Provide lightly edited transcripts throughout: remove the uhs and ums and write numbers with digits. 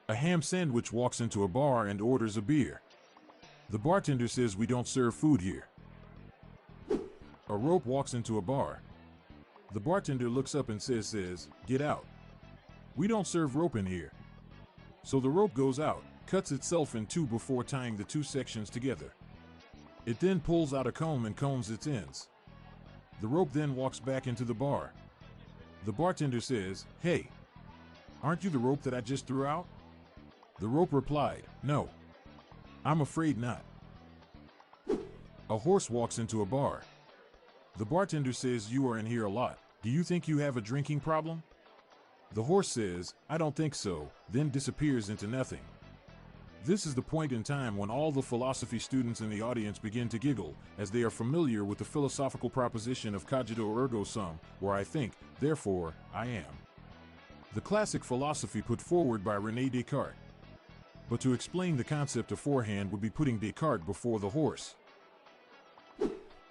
A ham sandwich walks into a bar and orders a beer. The bartender says we don't serve food here. A rope walks into a bar. The bartender looks up and says, "Get out. We don't serve rope in here." So the rope goes out, cuts itself in two before tying the two sections together. It then pulls out a comb and combs its ends. The rope then walks back into the bar. The bartender says, "Hey, aren't you the rope that I just threw out?" The rope replied, "No, I'm afraid not." A horse walks into a bar. The bartender says, "You are in here a lot. Do you think you have a drinking problem?" The horse says, "I don't think so," then disappears into nothing. This is the point in time when all the philosophy students in the audience begin to giggle, as they are familiar with the philosophical proposition of cogito ergo sum, where I think, therefore, I am. The classic philosophy put forward by René Descartes. But to explain the concept beforehand would be putting Descartes before the horse.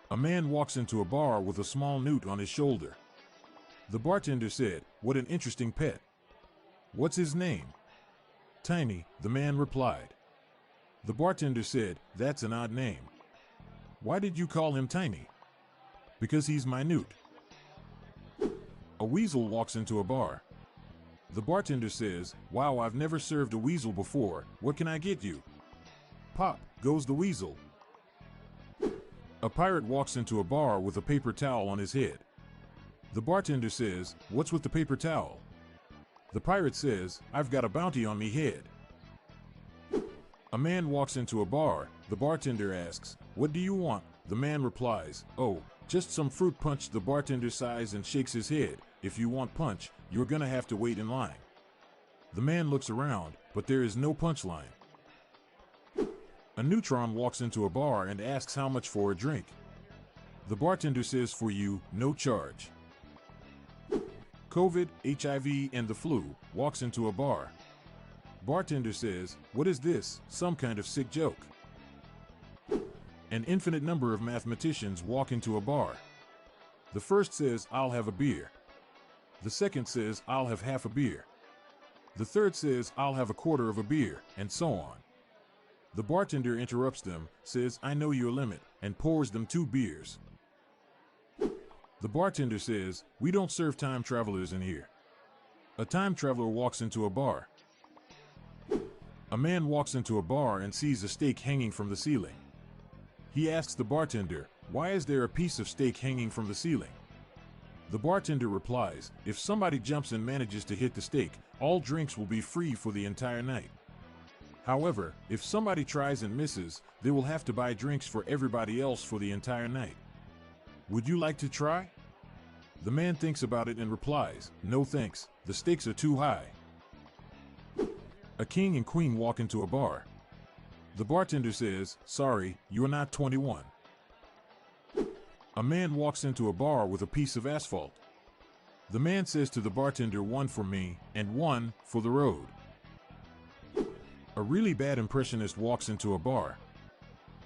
A man walks into a bar with a small newt on his shoulder. The bartender said, "What an interesting pet. What's his name?" "Tiny," the man replied. The bartender said, "That's an odd name. Why did you call him Tiny?" "Because he's my newt." A weasel walks into a bar. The bartender says, "Wow, I've never served a weasel before. What can I get you?" Pop goes the weasel. A pirate walks into a bar with a paper towel on his head. The bartender says, "What's with the paper towel?" The pirate says, "I've got a bounty on me head." A man walks into a bar. The bartender asks, "What do you want?" The man replies, "Oh, just some fruit punch." The bartender sighs and shakes his head. "If you want punch, you're gonna have to wait in line." The man looks around, but there is no punch line. A neutron walks into a bar and asks how much for a drink. The bartender says, "For you, no charge." COVID, HIV, and the flu walks into a bar. Bartender says, "What is this? Some kind of sick joke." An infinite number of mathematicians walk into a bar. The first says, "I'll have a beer." The second says, "I'll have half a beer." The third says, "I'll have a quarter of a beer," and so on. The bartender interrupts them, says, "I know your limit," and pours them 2 beers. The bartender says, "We don't serve time travelers in here." A time traveler walks into a bar. A man walks into a bar and sees a steak hanging from the ceiling. He asks the bartender, "Why is there a piece of steak hanging from the ceiling?" The bartender replies, "If somebody jumps and manages to hit the steak, all drinks will be free for the entire night. However, if somebody tries and misses, they will have to buy drinks for everybody else for the entire night. Would you like to try?" The man thinks about it and replies, "No thanks, the stakes are too high." A king and queen walk into a bar. The bartender says, "Sorry, you are not 21. A man walks into a bar with a piece of asphalt. The man says to the bartender, "One for me, and one for the road." A really bad impressionist walks into a bar.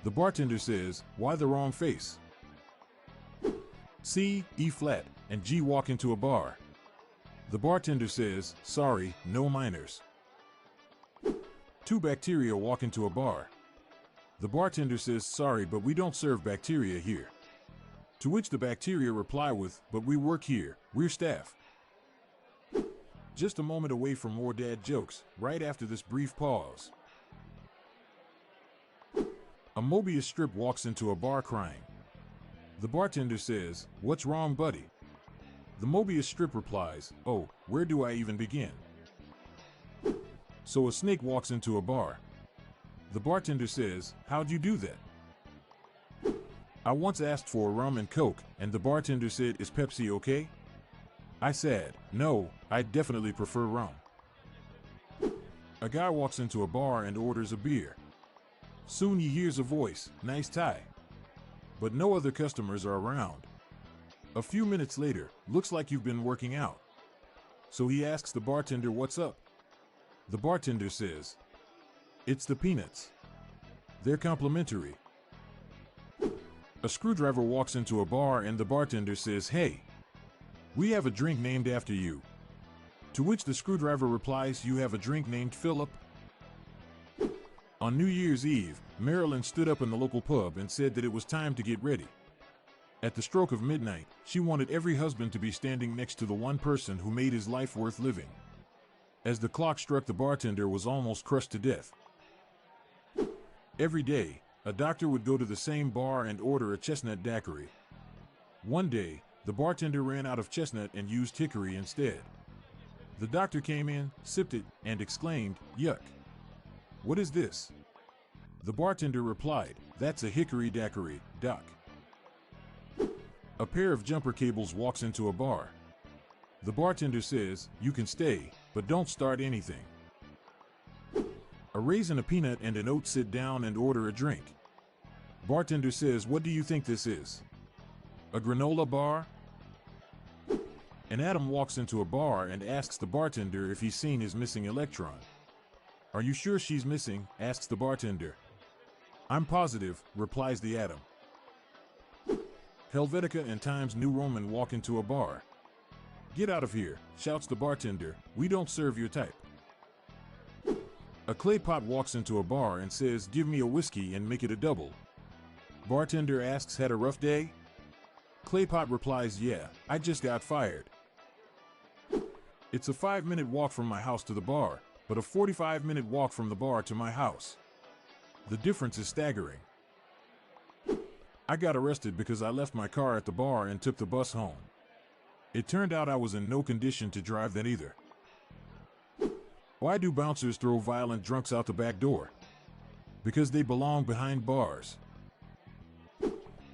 The bartender says, "Why the wrong face?" C, E flat, and G walk into a bar. The bartender says, "Sorry, no minors." 2 bacteria walk into a bar. The bartender says, "Sorry, but we don't serve bacteria here." To which the bacteria reply with, "But we work here, we're staff." Just a moment away from more dad jokes, right after this brief pause. A Mobius strip walks into a bar crying. The bartender says, "What's wrong, buddy?" The Mobius strip replies, "Oh, where do I even begin?" So a snake walks into a bar. The bartender says, "How'd you do that?" "I once asked for a rum and coke, and the bartender said, 'Is Pepsi okay?' I said, 'No, I definitely prefer rum.'" A guy walks into a bar and orders a beer. Soon he hears a voice, "Nice tie." But no other customers are around. A few minutes later, "Looks like you've been working out." So he asks the bartender, "What's up?" The bartender says, "It's the peanuts. They're complimentary." A screwdriver walks into a bar and the bartender says, "Hey, we have a drink named after you." To which the screwdriver replies, "You have a drink named Philip?" On New Year's Eve, Marilyn stood up in the local pub and said that it was time to get ready. At the stroke of midnight, she wanted every husband to be standing next to the one person who made his life worth living. As the clock struck, the bartender was almost crushed to death. Every day, a doctor would go to the same bar and order a chestnut daiquiri. One day, the bartender ran out of chestnut and used hickory instead. The doctor came in, sipped it, and exclaimed, "Yuck! What is this?" The bartender replied, "That's a hickory daiquiri, Doc." A pair of jumper cables walks into a bar. The bartender says, "You can stay, but don't start anything." A raisin, a peanut, and an oat sit down and order a drink. Bartender says, "What do you think this is? A granola bar?" An atom walks into a bar and asks the bartender if he's seen his missing electron. "Are you sure she's missing?" asks the bartender. "I'm positive," replies the atom. Helvetica and Times New Roman walk into a bar. "Get out of here," shouts the bartender, "we don't serve your type." A clay pot walks into a bar and says, "Give me a whiskey and make it a double." Bartender asks, "Had a rough day?" Clay pot replies, "Yeah, I just got fired." It's a 5-minute walk from my house to the bar, but a 45-minute walk from the bar to my house. The difference is staggering. I got arrested because I left my car at the bar and took the bus home. It turned out I was in no condition to drive that either. Why do bouncers throw violent drunks out the back door? Because they belong behind bars.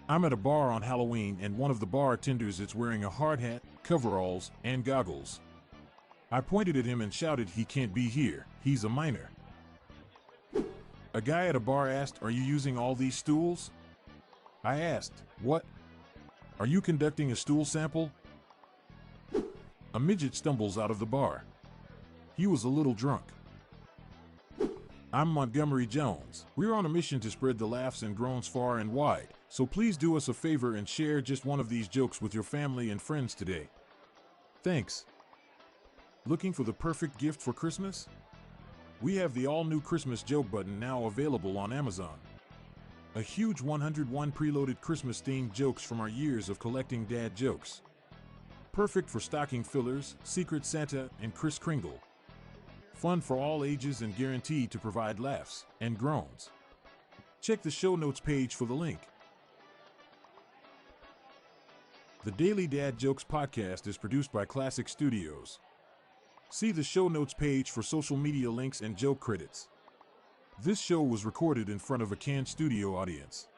I'm at a bar on Halloween and one of the bartenders is wearing a hard hat, coveralls, and goggles. I pointed at him and shouted, "He can't be here, he's a minor." A guy at a bar asked, "Are you using all these stools?" I asked, "What? Are you conducting a stool sample?" A midget stumbles out of the bar. He was a little drunk. I'm Montgomery Jones. We're on a mission to spread the laughs and groans far and wide, so please do us a favor and share just one of these jokes with your family and friends today. Thanks. Looking for the perfect gift for Christmas? We have the all-new Christmas joke button now available on Amazon. A huge 101 preloaded Christmas-themed jokes from our years of collecting dad jokes. Perfect for stocking fillers, Secret Santa, and Kris Kringle. Fun for all ages and guaranteed to provide laughs and groans. Check the show notes page for the link. The Daily Dad Jokes podcast is produced by Classic Studios. See the show notes page for social media links and joke credits. This show was recorded in front of a canned studio audience.